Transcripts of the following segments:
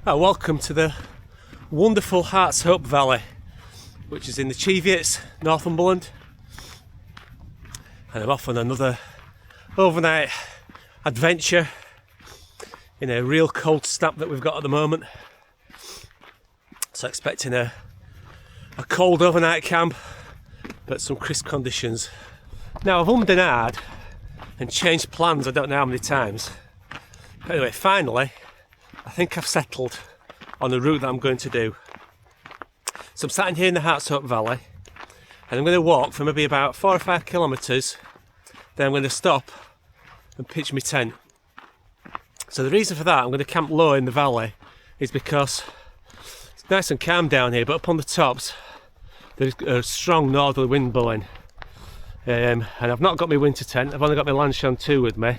Welcome to the wonderful Heart's Hope Valley, which is in the Cheviots, Northumberland, and I'm off on another overnight adventure in a real cold snap that we've got at the moment. So expecting a cold overnight camp, but some crisp conditions. Now I've ummed and ahed and changed plans I don't know how many times. But anyway, finally, I think I've settled on the route that I'm going to do. So I'm sitting here in the Heart's Hope Valley, and I'm going to walk for maybe about 4 or 5 kilometres, then I'm going to stop and pitch my tent. So the reason for that, I'm going to camp low in the valley, is because it's nice and calm down here, but up on the tops there's a strong northerly wind blowing. And I've not got my winter tent, I've only got my Lanshan 2 with me.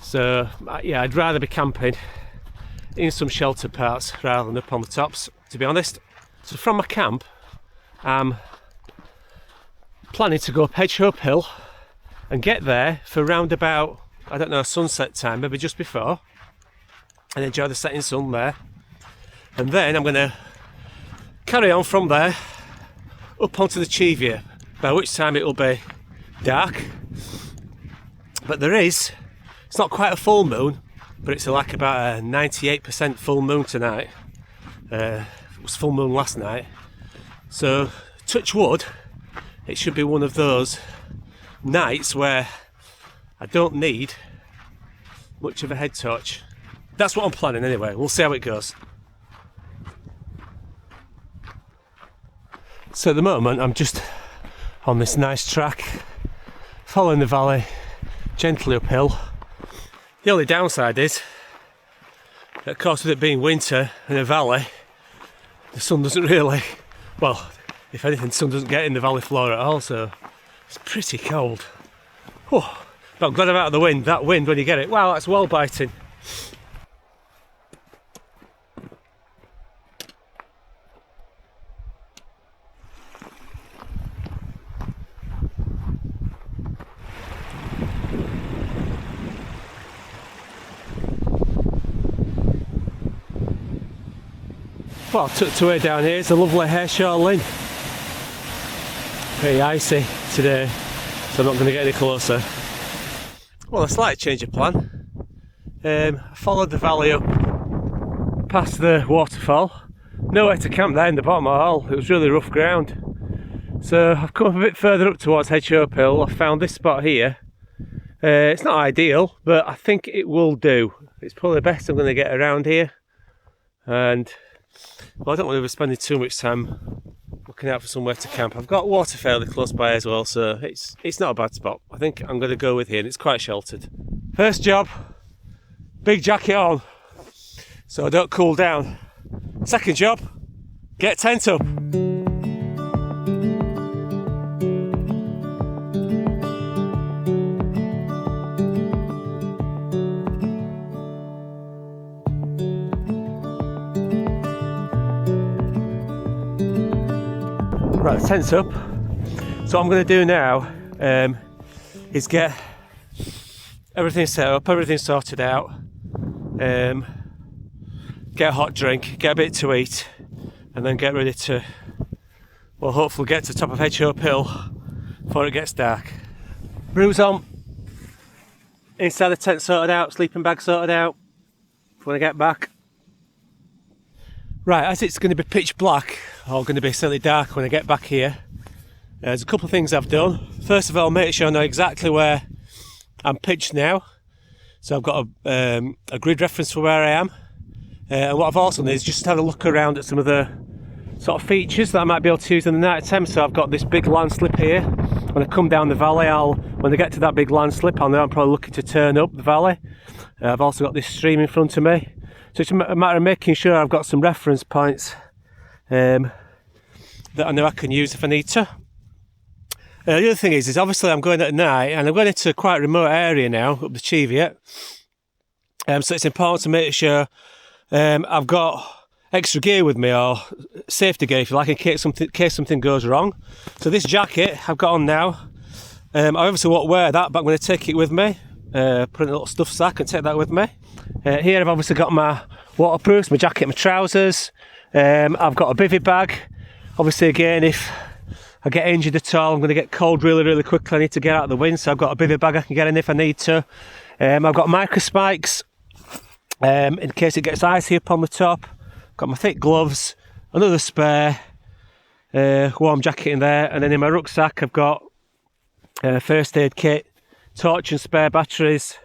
So yeah, I'd rather be camping in some sheltered parts rather than up on the tops, to be honest. So from my camp, I'm planning to go up Hedgehope Hill and get there for round about, I don't know, sunset time, maybe just before, and enjoy the setting sun there. And then I'm going to carry on from there up onto the Cheviot, by which time it will be dark. But it's not quite a full moon, but it's like about a 98% full moon tonight. It was full moon last night. So, touch wood, it should be one of those nights where I don't need much of a head torch. That's what I'm planning anyway, we'll see how it goes. So at the moment I'm just on this nice track, following the valley, gently uphill. The only downside is, of course, with it being winter in a valley, the sun doesn't really, well, if anything, the sun doesn't get in the valley floor at all, so it's pretty cold. Oh, but I'm glad I'm out of the wind. That wind, when you get it, wow, that's well biting. Well, tucked away down here is a lovely Hareshaw Linn. Pretty icy today, so I'm not going to get any closer. Well, a slight change of plan. I followed the valley up past the waterfall. Nowhere to camp there in the bottom of the hole, it was really rough ground. So I've come up a bit further up towards Hedgehope Hill. I found this spot here. It's not ideal, but I think it will do. It's probably the best I'm going to get around here. And well, I don't want to be spending too much time looking out for somewhere to camp. I've got water fairly close by as well, so it's not a bad spot. I think I'm going to go with here, and it's quite sheltered. First job, big jacket on so I don't cool down. Second job, get tent up. Right, the tent's up. So what I'm going to do now is get everything set up, everything sorted out, get a hot drink, get a bit to eat, and then get ready to, well, hopefully get to the top of Hedgehope Hill before it gets dark. Brews on, inside the tent sorted out, sleeping bag sorted out for when I get back. Right, as it's going to be pitch black, or going to be certainly dark when I get back here, there's a couple of things I've done. First of all, make sure I know exactly where I'm pitched now. So I've got a grid reference for where I am. And what I've also done is just had a look around at some of the sort of features that I might be able to use in the night time. So I've got this big landslip here. When I come down the valley, when I get to that big landslip, I'll know I'm probably looking to turn up the valley. I've also got this stream in front of me. So it's a matter of making sure I've got some reference points that I know I can use if I need to. The other thing is obviously I'm going at night, and I'm going into a quite remote area now, up the Cheviot. So it's important to make sure I've got extra gear with me, or safety gear if you like, in case something goes wrong. So this jacket I've got on now, I obviously won't wear that, but I'm going to take it with me, put it in a little stuff sack and take that with me. Here I've obviously got my waterproofs, my jacket, my trousers. I've got a bivvy bag. Obviously, again, if I get injured at all, I'm going to get cold really, really quickly. I need to get out of the wind, so I've got a bivvy bag I can get in if I need to. I've got micro spikes in case it gets icy up on the top. Got my thick gloves, another spare warm jacket in there, and then in my rucksack I've got first aid kit, torch and spare batteries,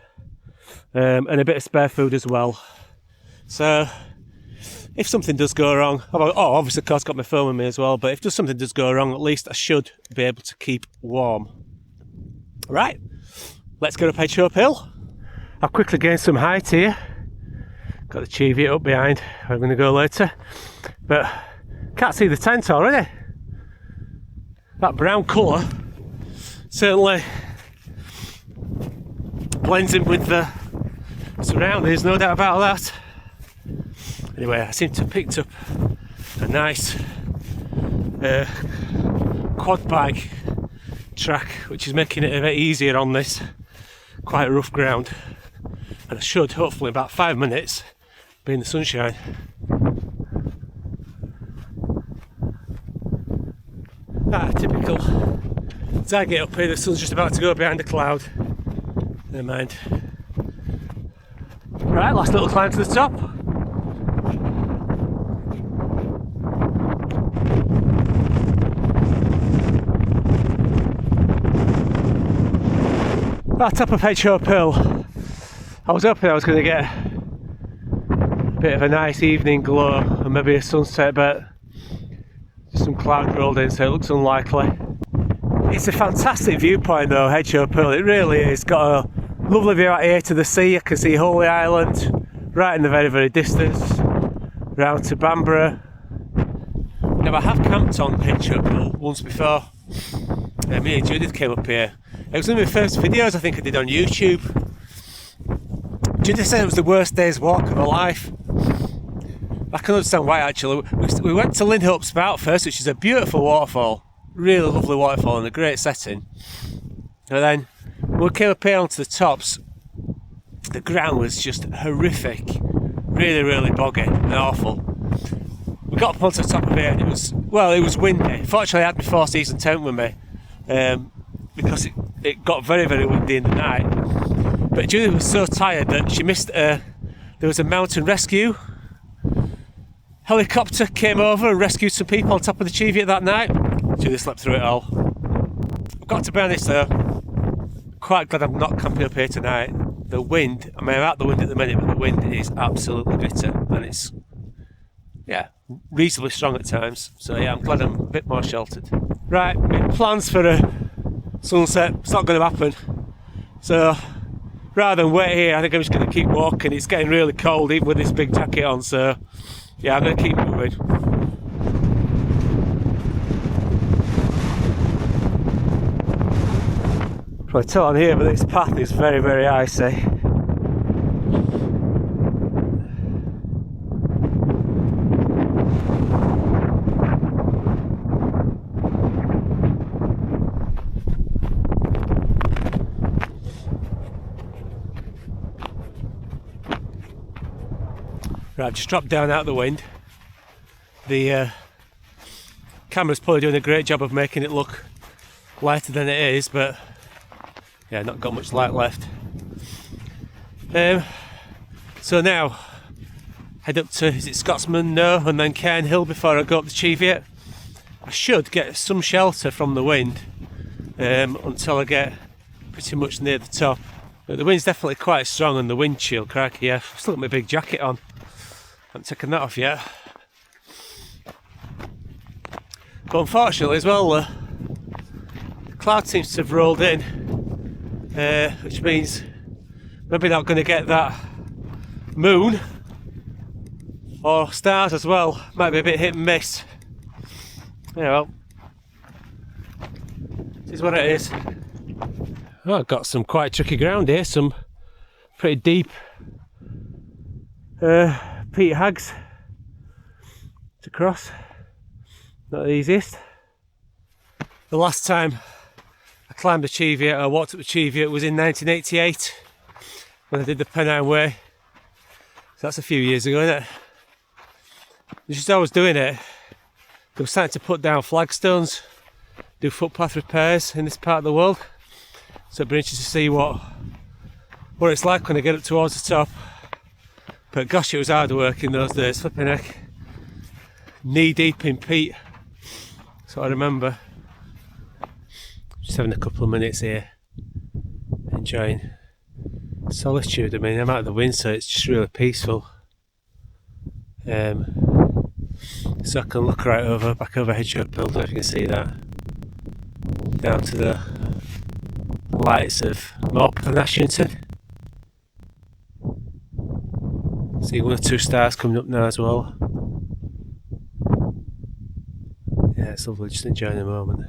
and a bit of spare food as well. So if something does go wrong, obviously of course got my phone with me as well, but if something does go wrong, at least I should be able to keep warm. Right, let's go up Cheviot Hill. I've quickly gained some height here. Got the Cheviot up behind where I'm going to go later, but can't see the tent already. That brown colour certainly blends in with the surroundings, no doubt about that. Anyway, I seem to have picked up a nice quad bike track, which is making it a bit easier on this quite rough ground. And I should, hopefully, in about 5 minutes, be in the sunshine. Typical. As I get up here, the sun's just about to go behind a cloud. Never mind. Right, last little climb to the top. At the top of Cheviot Hill, I was hoping I was going to get a bit of a nice evening glow and maybe a sunset, but just some cloud rolled in, so it looks unlikely. It's a fantastic viewpoint though, Cheviot Hill, it really is. Got a lovely view out here to the sea. I can see Holy Island right in the very, very distance, round to Bamborough. Now I have camped on Cheviot Hill once before. Me and Judith came up here. It was one of my first videos I think I did on YouTube. Judith said it was the worst day's walk of her life. I can understand why actually. We went to Lindhope Spout first, which is a beautiful waterfall. Really lovely waterfall in a great setting. And then when we came up here onto the tops, the ground was just horrific. Really, really boggy and awful. We got up onto the top of it and it was windy. Fortunately I had my 4-season tent with me. Because it got very, very windy in the night. But Julie was so tired that she missed there was a mountain rescue helicopter came over and rescued some people on top of the Cheviot that night. Julie slept through it all. I've got to be honest though, quite glad I'm not camping up here tonight. The wind, I'm out the wind at the minute, but the wind is absolutely bitter and it's reasonably strong at times. So yeah, I'm glad I'm a bit more sheltered. Right, my plans for a sunset, it's not going to happen. So rather than wait here, I think I'm just going to keep walking. It's getting really cold even with this big jacket on, so yeah, I'm going to keep moving. Probably tell on here, but this path is very, very icy. Right, I've just dropped down out of the wind. The camera's probably doing a great job of making it look lighter than it is, but yeah, not got much light left. So now, head up to, is it Scotsman? No, and then Cairn Hill before I go up the Cheviot. I should get some shelter from the wind until I get pretty much near the top. But the wind's definitely quite strong and the wind chill, crikey, yeah. I've still got my big jacket on. Haven't taken that off yet. But unfortunately as well, the cloud seems to have rolled in, which means maybe not going to get that moon or stars as well. Might be a bit hit and miss. Yeah, well, this is what it is. Oh, I've got some quite tricky ground here, some pretty deep peat hags to cross. Not the easiest. The last time I climbed the Cheviot, I walked up the Cheviot, was in 1988 when I did the Pennine Way. So that's a few years ago, isn't it? Just as I was doing it, they were starting to put down flagstones, do footpath repairs in this part of the world. So it'd be interesting to see what it's like when I get up towards the top. But gosh, it was hard work in those days, flipping heck. Knee deep in peat. That's what I remember. Just having a couple of minutes here, enjoying solitude. I mean, I'm out of the wind, so it's just really peaceful. So I can look right over, back over Cheviot Hills, if you can see that, down to the lights of Northumberland and Ascent. See 1 or 2 stars coming up now as well. Yeah, it's lovely, just enjoying the moment.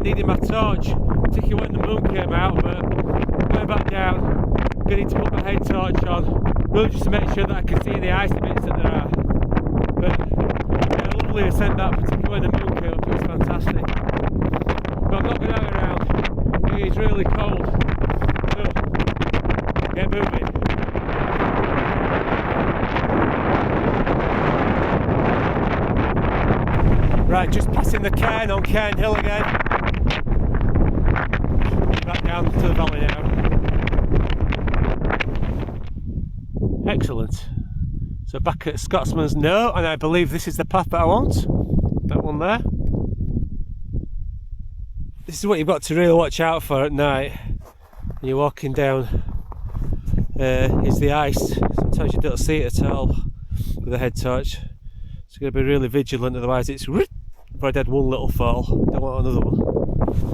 Needing my torch, particularly when the moon came out, but going back down, getting to put my head torch on, really just to make sure that I can see the icy bits that there are. But yeah, lovely ascent that, particularly when the moon came up, it was fantastic. But I'm not going out around, it is really cold, so get moving. Right, just passing the cairn on Cairn Hill again. Back down to the valley now. Excellent. So back at Scotsman's Knowe, and I believe this is the path that I want. That one there. This is what you've got to really watch out for at night when you're walking down. Is the ice. Sometimes you don't see it at all with a head torch. So you've got to be really vigilant, otherwise it's I've already had one little fall. Don't want another one.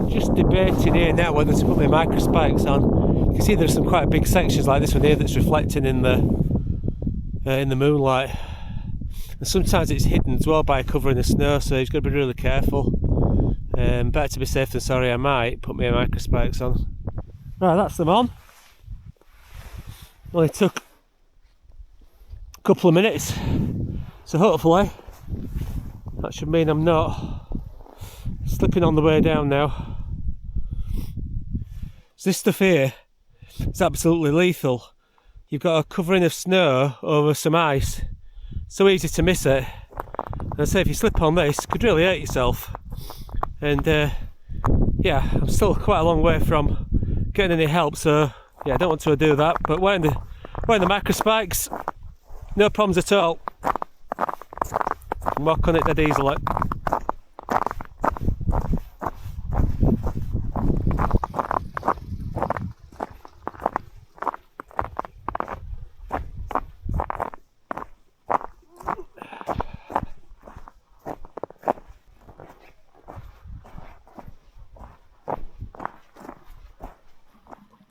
Just debating here now whether to put my microspikes on. You can see there's some quite big sections like this one here that's reflecting in the moonlight, and sometimes it's hidden as well by covering the snow, so you've got to be really careful. Better to be safe than sorry. I might put my microspikes on. Right, that's them on. Only took a couple of minutes, so hopefully that should mean I'm not slipping on the way down now. So this stuff here is absolutely lethal. You've got a covering of snow over some ice, so easy to miss it. And I say if you slip on this, you could really hurt yourself. And yeah, I'm still quite a long way from getting any help, so yeah, I don't want to do that. But wearing the microspikes, no problems at all. Walk on it dead easily.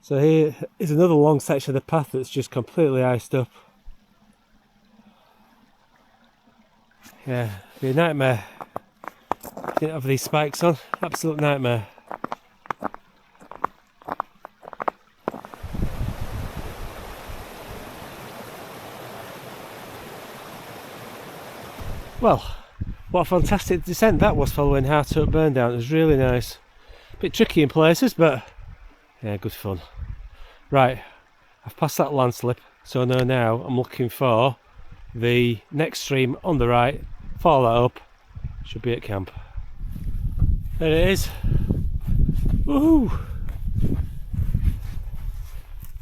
So here is another long section of the path that's just completely iced up. Yeah, it'd be a nightmare. Didn't have these spikes on, absolute nightmare. Well, what a fantastic descent that was following Heart Up Burn Down. It was really nice. A bit tricky in places, but yeah, good fun. Right, I've passed that landslip, so I know now I'm looking for the next stream on the right. Follow that up, should be at camp. There it is. Woohoo!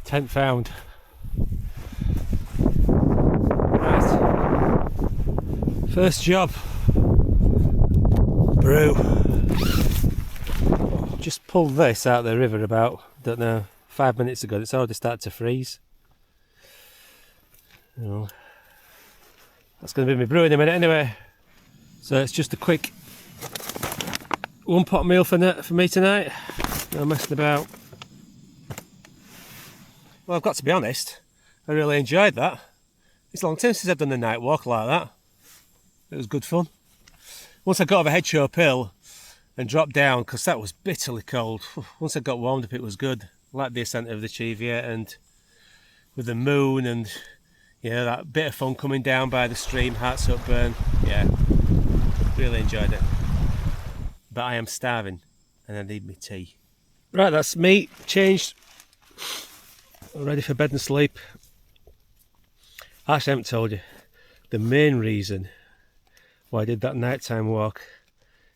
Tent found. Right, first job. Brew. Just pulled this out of the river about, don't know, 5 minutes ago. It's already started to freeze. Well, that's going to be me brewing in a minute anyway. So it's just a quick one pot meal for me tonight. No messing about. Well, I've got to be honest, I really enjoyed that. It's a long time since I've done a night walk like that. It was good fun. Once I got over Hedgeshope Hill and dropped down, because that was bitterly cold. Once I got warmed up, it was good. I like the ascent of the Cheviot, and with the moon and that bit of fun coming down by the stream, Hearts Upburn. Yeah, really enjoyed it. But I am starving and I need my tea. Right, that's me, changed, ready for bed and sleep. Actually, I haven't told you, the main reason why I did that nighttime walk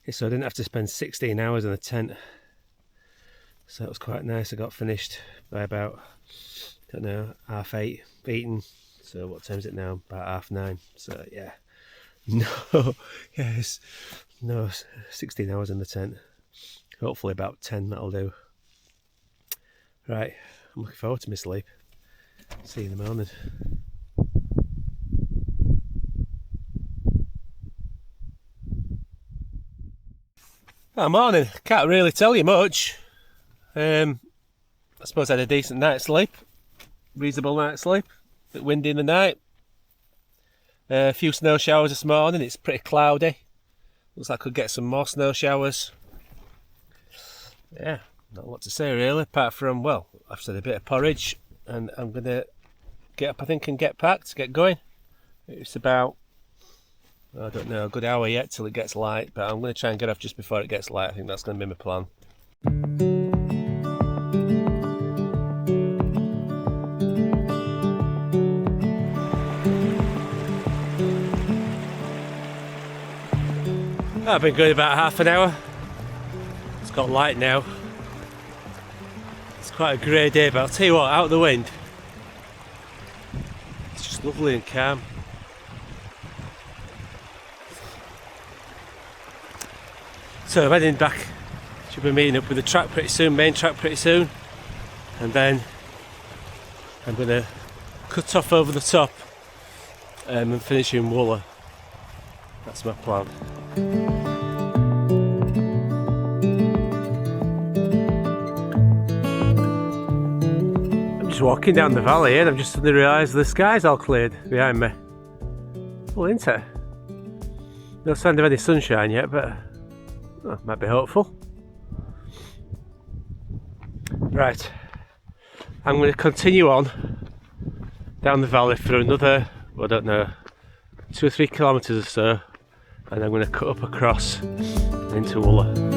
is so I didn't have to spend 16 hours in a tent. So it was quite nice. I got finished by about, I don't know, 8:30, eating. So what time is it now? About 9:30. So yeah, no 16 hours in the tent. Hopefully about 10, that'll do. Right, I'm looking forward to my sleep. See you in the morning. Morning. Can't really tell you much. I suppose I had a decent night's sleep. Reasonable night's sleep. A bit windy in the night. A few snow showers this morning. It's pretty cloudy. Looks like I could get some more snow showers. Yeah, not a lot to say really, apart from, well, I've said a bit of porridge, and I'm going to get up, I think, and get packed, get going. It's about, I don't know, a good hour yet till it gets light, but I'm going to try and get off just before it gets light. I think that's going to be my plan. I've been going about half an hour. It's got light now. It's quite a grey day, but I'll tell you what, out of the wind, it's just lovely and calm. So I'm heading back. Should be meeting up with the track pretty soon, main track pretty soon, and then I'm going to cut off over the top and finish in Wooler. That's my plan. I'm just walking down the valley and I've just suddenly realised the sky's all cleared behind me. Well, isn't it? No sign of any sunshine yet, but might be hopeful. Right, I'm going to continue on down the valley for another, I don't know, 2 or 3 kilometres or so, and I'm going to cut up across into Wooler.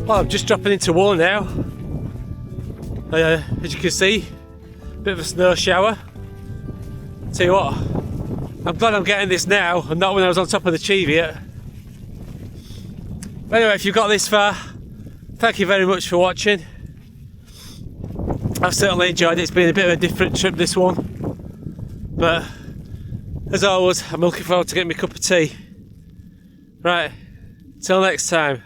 Well, I'm just dropping into Wooler now. As you can see, a bit of a snow shower. Tell you what, I'm glad I'm getting this now and not when I was on top of the Cheviot. Anyway, if you've got this far, thank you very much for watching. I've certainly enjoyed it. It's been a bit of a different trip, this one, but as always, I'm looking forward to getting my cup of tea. Right, till next time.